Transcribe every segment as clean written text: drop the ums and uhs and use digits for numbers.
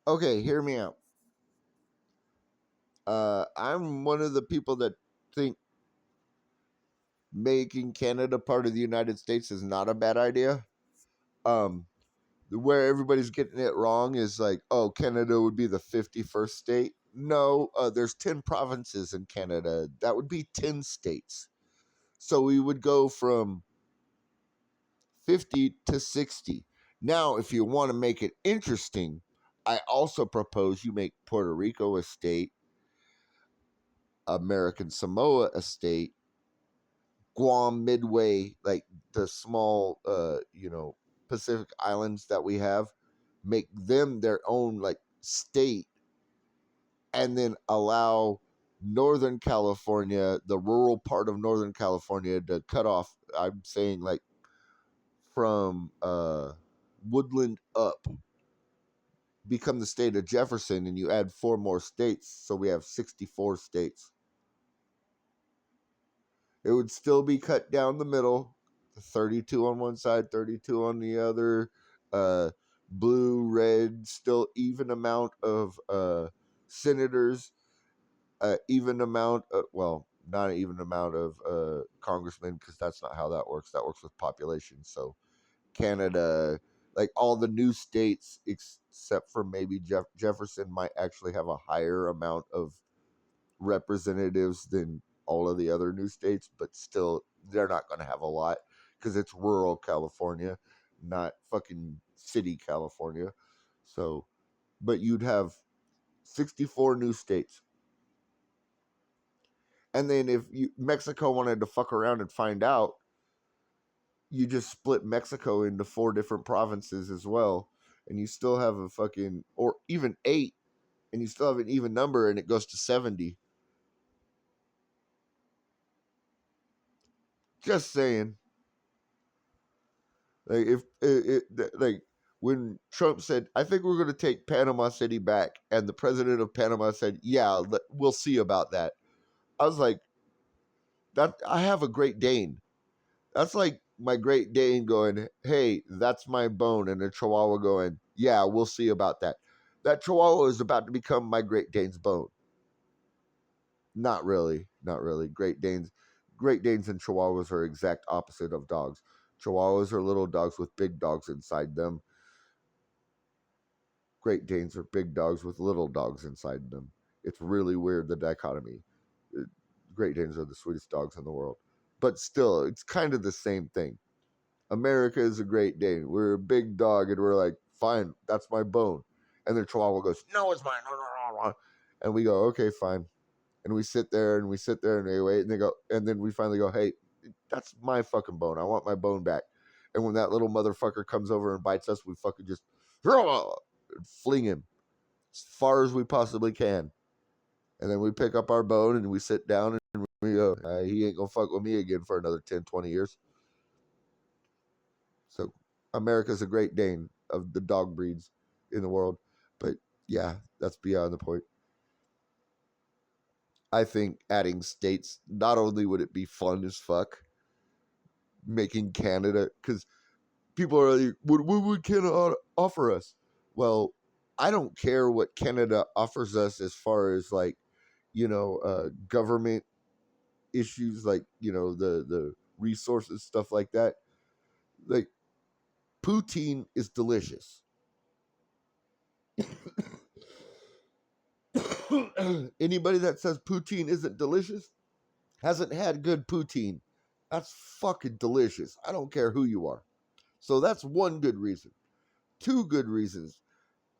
Okay, hear me out. I'm one of the people that think making Canada part of the United States is not a bad idea. Um, where everybody's getting it wrong is like, oh, Canada would be the 51st state. No, there's 10 provinces in Canada. That would be 10 states. So we would go from 50 to 60. Now, if you want to make it interesting, I also propose you make Puerto Rico a state, American Samoa a state, Guam, Midway, like the small, Pacific islands that we have, make them their own like state, and then allow Northern California, the rural part of Northern California, to cut off. I'm saying like from Woodland up, become the state of Jefferson, and you add four more states, so we have 64 states. It would still be cut down the middle, 32 on one side, 32 on the other. Uh, Blue, red, still even amount of senators, even amount. Well, not an even amount of congressmen, because that's not how that works. That works with population. So Canada, like all the new states, except for maybe Jefferson, might actually have a higher amount of representatives than all of the other new states, but still, they're not going to have a lot because it's rural California, not fucking city California. So, but you'd have 64 new states. And then if Mexico wanted to fuck around and find out, you just split Mexico into four different provinces as well. And you still have a fucking, or even eight, and you still have an even number, and it goes to 70. Just saying. Like if like when Trump said, "I think we're going to take Panama City back," and the president of Panama said, "Yeah, we'll see about that." I was like, "That I have a Great Dane. That's like my Great Dane going, hey, that's my bone,' and a Chihuahua going, yeah, we'll see about that." That Chihuahua is about to become my Great Dane's bone. Not really, not really. Great Danes and Chihuahuas are exact opposite of dogs. Chihuahuas are little dogs with big dogs inside them. Great Danes are big dogs with little dogs inside them. It's really weird, the dichotomy. Uh, Great Danes are the sweetest dogs in the world. But still, it's kind of the same thing. America is a Great Dane. We're a big dog, and we're like, fine, that's my bone. And the Chihuahua goes, no, it's mine. And we go, okay, fine. And we sit there and we sit there and they wait, and they go, and then we finally go, hey, that's my fucking bone. I want my bone back. And when that little motherfucker comes over and bites us, we fucking just fling him as far as we possibly can. And then we pick up our bone and we sit down and we go, he ain't gonna fuck with me again for another 10, 20 years. So America's a Great Dane of the dog breeds in the world. But yeah, that's beyond the point. I think adding states, not only would it be fun as fuck, making Canada, because people are like, what would Canada offer us? Well, I don't care what Canada offers us as far as like, government issues, like, the resources, stuff like that. Like, poutine is delicious. Anybody that says poutine isn't delicious hasn't had good poutine. That's fucking delicious. I don't care who you are. So that's one good reason. Two good reasons.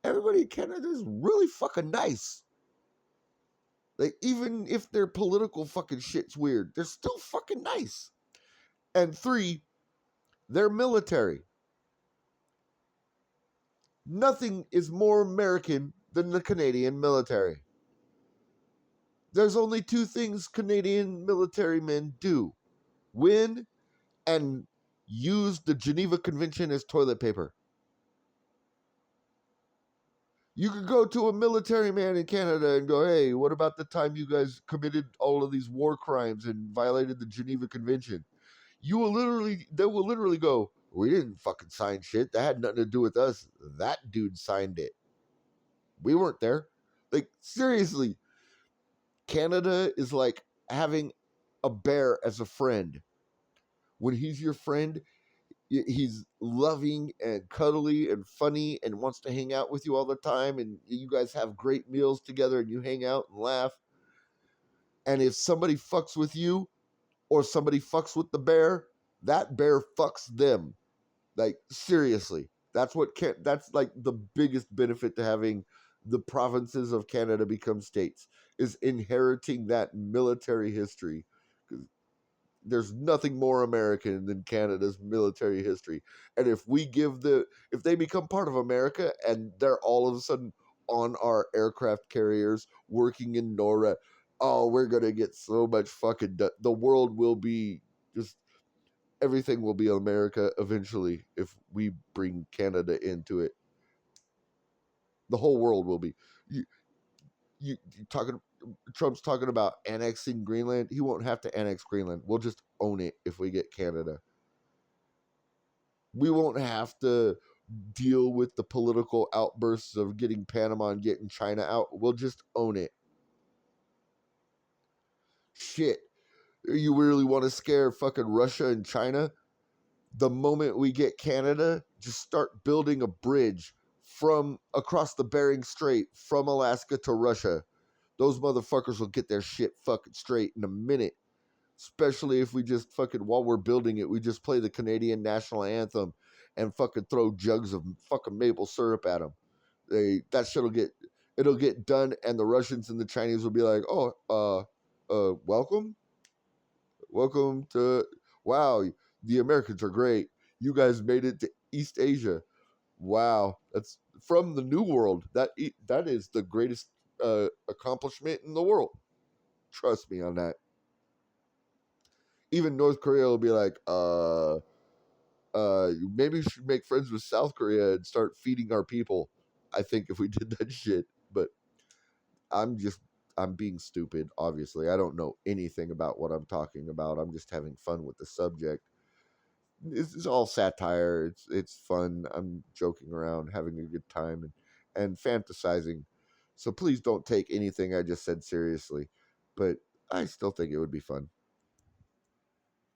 Everybody in Canada is really fucking nice. Like, even if their political fucking shit's weird, they're still fucking nice. And three, they're military. Nothing is more American than the Canadian military. There's only two things Canadian military men do: win and use the Geneva Convention as toilet paper. You could go to a military man in Canada and go, hey, what about the time you guys committed all of these war crimes and violated the Geneva Convention? They will literally go, we didn't fucking sign shit. That had nothing to do with us. That dude signed it. We weren't there. Like, seriously, Canada is like having a bear as a friend. When he's your friend, he's loving and cuddly and funny and wants to hang out with you all the time. And you guys have great meals together and you hang out and laugh. And if somebody fucks with you or somebody fucks with the bear, that bear fucks them. Like, seriously, that's like the biggest benefit to having the provinces of Canada become states, is inheriting that military history. 'Cause there's nothing more American than Canada's military history. And if they become part of America and they're all of a sudden on our aircraft carriers working in NORAD, oh, we're gonna get so much fucking done. The world will be just everything will be America eventually if we bring Canada into it. The whole world will be. You, you talking? Trump's talking about annexing Greenland. He won't have to annex Greenland. We'll just own it if we get Canada. We won't have to deal with the political outbursts of getting Panama and getting China out. We'll just own it. Shit. You really want to scare fucking Russia and China? The moment we get Canada, just start building a bridge from across the Bering Strait from Alaska to Russia. Those motherfuckers will get their shit fucking straight in a minute. Especially if we just fucking, while we're building it, we just play the Canadian national anthem and fucking throw jugs of fucking maple syrup at them. That shit'll it'll get done, and the Russians and the Chinese will be like, oh, welcome, welcome to, wow, the Americans are great. You guys made it to East Asia. Wow, that's from the New World. That is the greatest accomplishment in the world. Trust me on that. Even North Korea will be like, maybe we should make friends with South Korea and start feeding our people. I think if we did that shit, but I'm just I'm being stupid. Obviously, I don't know anything about what I'm talking about. I'm just having fun with the subject. It's all satire. It's fun. I'm joking around, having a good time, and fantasizing. So please don't take anything I just said seriously. But I still think it would be fun.